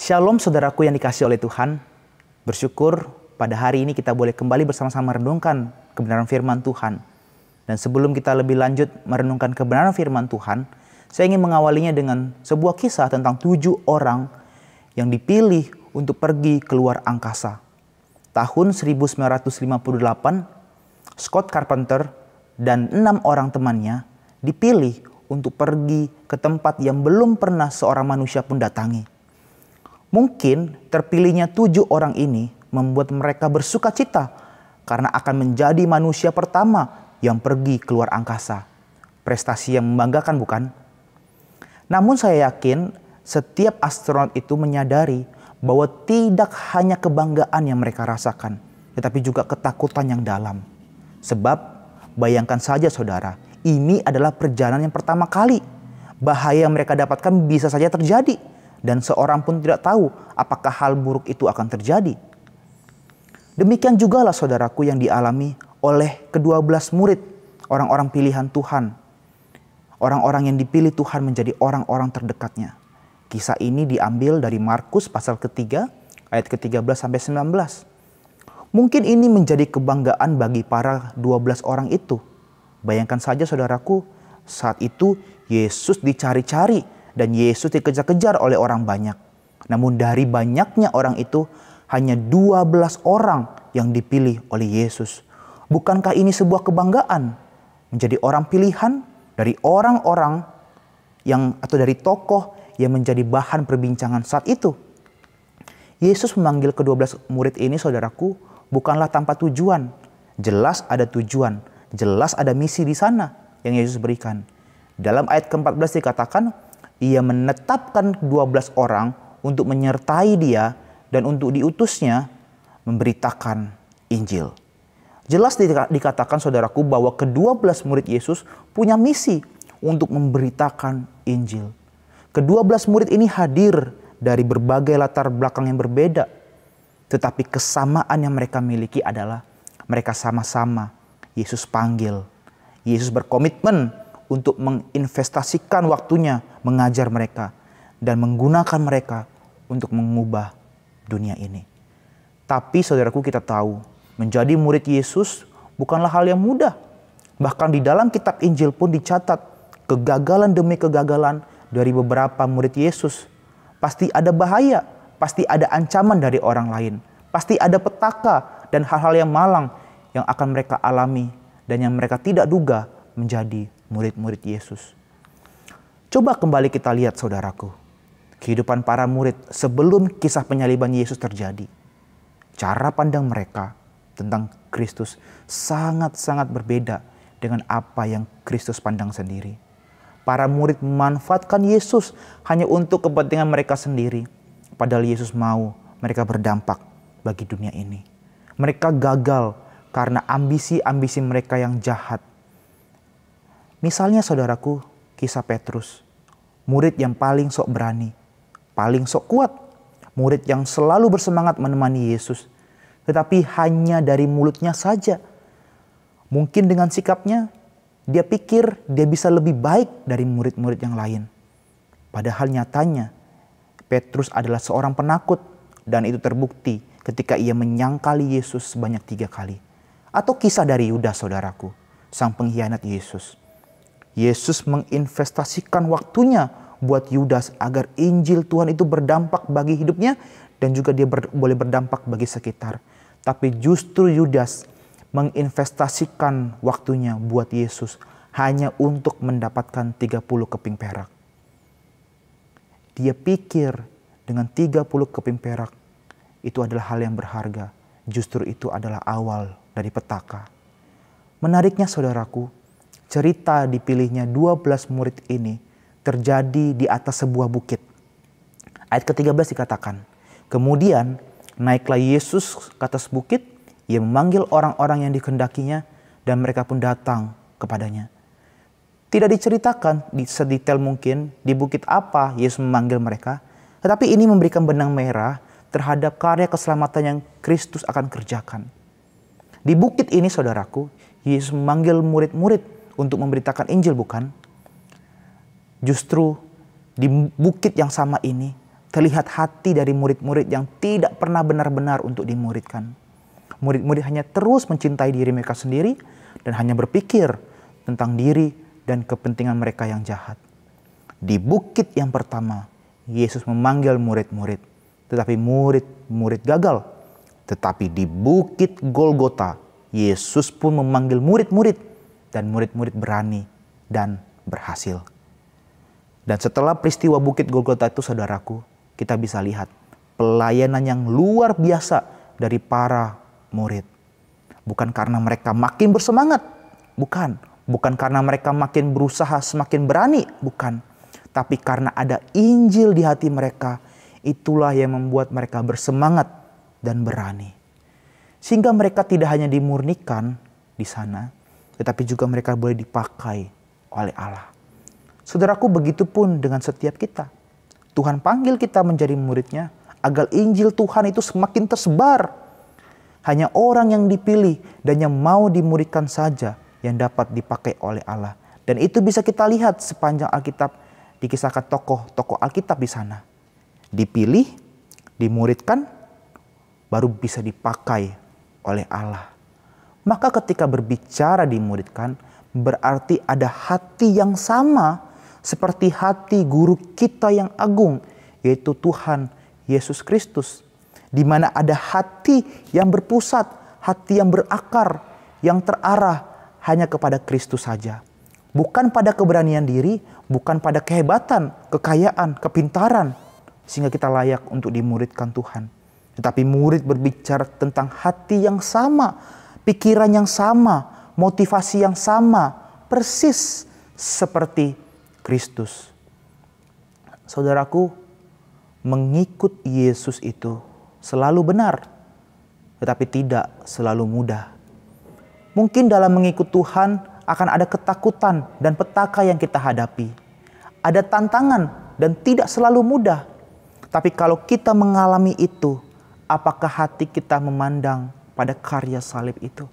Shalom saudaraku yang dikasihi oleh Tuhan. Bersyukur pada hari ini kita boleh kembali bersama-sama merenungkan kebenaran firman Tuhan. Dan sebelum kita lebih lanjut merenungkan kebenaran firman Tuhan, saya ingin mengawalinya dengan sebuah kisah tentang 7 orang yang dipilih untuk pergi keluar angkasa. Tahun 1958, Scott Carpenter dan 6 orang temannya dipilih untuk pergi ke tempat yang belum pernah seorang manusia pun datangi. Mungkin terpilihnya 7 orang ini membuat mereka bersuka cita karena akan menjadi manusia pertama yang pergi keluar angkasa. Prestasi yang membanggakan, bukan? Namun saya yakin setiap astronot itu menyadari bahwa tidak hanya kebanggaan yang mereka rasakan, tetapi juga ketakutan yang dalam. Sebab bayangkan saja saudara, ini adalah perjalanan yang pertama kali. Bahaya yang mereka dapatkan bisa saja terjadi. Dan seorang pun tidak tahu apakah hal buruk itu akan terjadi. Demikian jugalah saudaraku yang dialami oleh ke-12 murid, orang-orang pilihan Tuhan. Orang-orang yang dipilih Tuhan menjadi orang-orang terdekatnya. Kisah ini diambil dari Markus pasal ketiga, ayat ke-13 sampai 19. Mungkin ini menjadi kebanggaan bagi para 12 orang itu. Bayangkan saja saudaraku, saat itu Yesus dicari-cari dan Yesus dikejar-kejar oleh orang banyak. Namun dari banyaknya orang itu, hanya 12 orang yang dipilih oleh Yesus. Bukankah ini sebuah kebanggaan? Menjadi orang pilihan dari orang-orang atau dari tokoh yang menjadi bahan perbincangan saat itu. Yesus memanggil ke-12 murid ini saudaraku bukanlah tanpa tujuan. Jelas ada tujuan, jelas ada misi di sana yang Yesus berikan. Dalam ayat ke-14 dikatakan, Ia menetapkan 12 orang untuk menyertai dia dan untuk diutusnya memberitakan Injil. Jelas dikatakan saudaraku bahwa ke-12 murid Yesus punya misi untuk memberitakan Injil. Ke-12 murid ini hadir dari berbagai latar belakang yang berbeda. Tetapi kesamaan yang mereka miliki adalah mereka sama-sama Yesus panggil. Yesus berkomitmen untuk menginvestasikan waktunya mengajar mereka dan menggunakan mereka untuk mengubah dunia ini. Tapi saudaraku, kita tahu menjadi murid Yesus bukanlah hal yang mudah. Bahkan di dalam kitab Injil pun dicatat kegagalan demi kegagalan dari beberapa murid Yesus. Pasti ada bahaya, pasti ada ancaman dari orang lain, pasti ada petaka dan hal-hal yang malang yang akan mereka alami dan yang mereka tidak duga menjadi murid-murid Yesus. Coba kembali kita lihat saudaraku, kehidupan para murid sebelum kisah penyaliban Yesus terjadi. Cara pandang mereka tentang Kristus sangat-sangat berbeda dengan apa yang Kristus pandang sendiri. Para murid memanfaatkan Yesus hanya untuk kepentingan mereka sendiri. Padahal Yesus mau mereka berdampak bagi dunia ini. Mereka gagal karena ambisi-ambisi mereka yang jahat. Misalnya saudaraku, kisah Petrus. Murid yang paling sok berani, paling sok kuat. Murid yang selalu bersemangat menemani Yesus. Tetapi hanya dari mulutnya saja. Mungkin dengan sikapnya, dia pikir dia bisa lebih baik dari murid-murid yang lain. Padahal nyatanya, Petrus adalah seorang penakut. Dan itu terbukti ketika ia menyangkali Yesus sebanyak 3 kali. Atau kisah dari Yudas saudaraku, sang pengkhianat Yesus. Yesus menginvestasikan waktunya buat Yudas agar Injil Tuhan itu berdampak bagi hidupnya dan juga dia boleh berdampak bagi sekitar. Tapi justru Yudas menginvestasikan waktunya buat Yesus hanya untuk mendapatkan 30 keping perak. Dia pikir dengan 30 keping perak itu adalah hal yang berharga. Justru itu adalah awal dari petaka. Menariknya saudaraku, cerita dipilihnya 12 murid ini terjadi di atas sebuah bukit. Ayat ke-13 dikatakan, kemudian naiklah Yesus ke atas bukit, ia memanggil orang-orang yang dikehendakinya dan mereka pun datang kepadanya. Tidak diceritakan sedetail mungkin di bukit apa Yesus memanggil mereka, tetapi ini memberikan benang merah terhadap karya keselamatan yang Kristus akan kerjakan. Di bukit ini saudaraku, Yesus memanggil murid-murid untuk memberitakan Injil, bukan? Justru di bukit yang sama ini Terlihat hati dari murid-murid yang tidak pernah benar-benar untuk dimuridkan. Murid-murid hanya terus mencintai diri mereka sendiri dan hanya berpikir tentang diri dan kepentingan mereka yang jahat. Di bukit yang pertama, Yesus memanggil murid-murid, tetapi murid-murid gagal. Tetapi di bukit Golgota, Yesus pun memanggil murid-murid dan murid-murid berani dan berhasil. Dan setelah peristiwa bukit Golgota itu, saudaraku, kita bisa lihat pelayanan yang luar biasa dari para murid. Bukan karena mereka makin bersemangat, bukan. Bukan karena mereka makin berusaha semakin berani, bukan. Tapi karena ada Injil di hati mereka, itulah yang membuat mereka bersemangat dan berani. Sehingga mereka tidak hanya dimurnikan di sana, tetapi juga mereka boleh dipakai oleh Allah. Saudaraku, begitu pun dengan setiap kita. Tuhan panggil kita menjadi muridnya agar Injil Tuhan itu semakin tersebar. Hanya orang yang dipilih dan yang mau dimuridkan saja yang dapat dipakai oleh Allah. Dan itu bisa kita lihat sepanjang Alkitab, dikisahkan tokoh-tokoh Alkitab di sana. Dipilih, dimuridkan, baru bisa dipakai oleh Allah. Maka ketika berbicara dimuridkan, berarti ada hati yang sama seperti hati guru kita yang agung, yaitu Tuhan Yesus Kristus. Di mana ada hati yang berpusat, hati yang berakar, yang terarah hanya kepada Kristus saja. Bukan pada keberanian diri, bukan pada kehebatan, kekayaan, kepintaran, sehingga kita layak untuk dimuridkan Tuhan. Tetapi murid berbicara tentang hati yang sama, pikiran yang sama, motivasi yang sama, persis seperti Kristus. Saudaraku, mengikut Yesus itu selalu benar, tetapi tidak selalu mudah. Mungkin dalam mengikut Tuhan akan ada ketakutan dan petaka yang kita hadapi. Ada tantangan dan tidak selalu mudah. Tapi kalau kita mengalami itu, apakah hati kita memandang pada karya salib itu?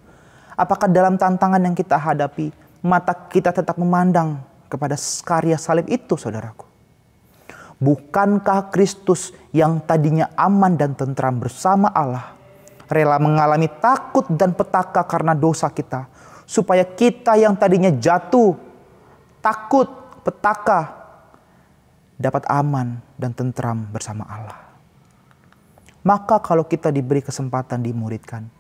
Apakah dalam tantangan yang kita hadapi, mata kita tetap memandang kepada karya salib itu, saudaraku? Bukankah Kristus yang tadinya aman dan tentram bersama Allah, rela mengalami takut dan petaka karena dosa kita, supaya kita yang tadinya jatuh, takut, petaka, dapat aman dan tentram bersama Allah? Maka kalau kita diberi kesempatan dimuridkan,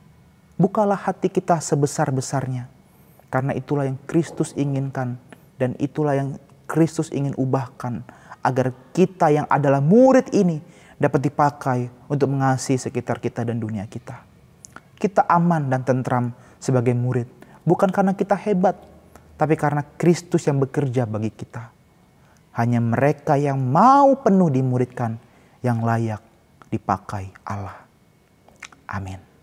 bukalah hati kita sebesar-besarnya. Karena itulah yang Kristus inginkan dan itulah yang Kristus ingin ubahkan, agar kita yang adalah murid ini dapat dipakai untuk mengasihi sekitar kita dan dunia kita. Kita aman dan tentram sebagai murid, bukan karena kita hebat, tapi karena Kristus yang bekerja bagi kita. Hanya mereka yang mau penuh dimuridkan yang layak dipakai Allah. Amin.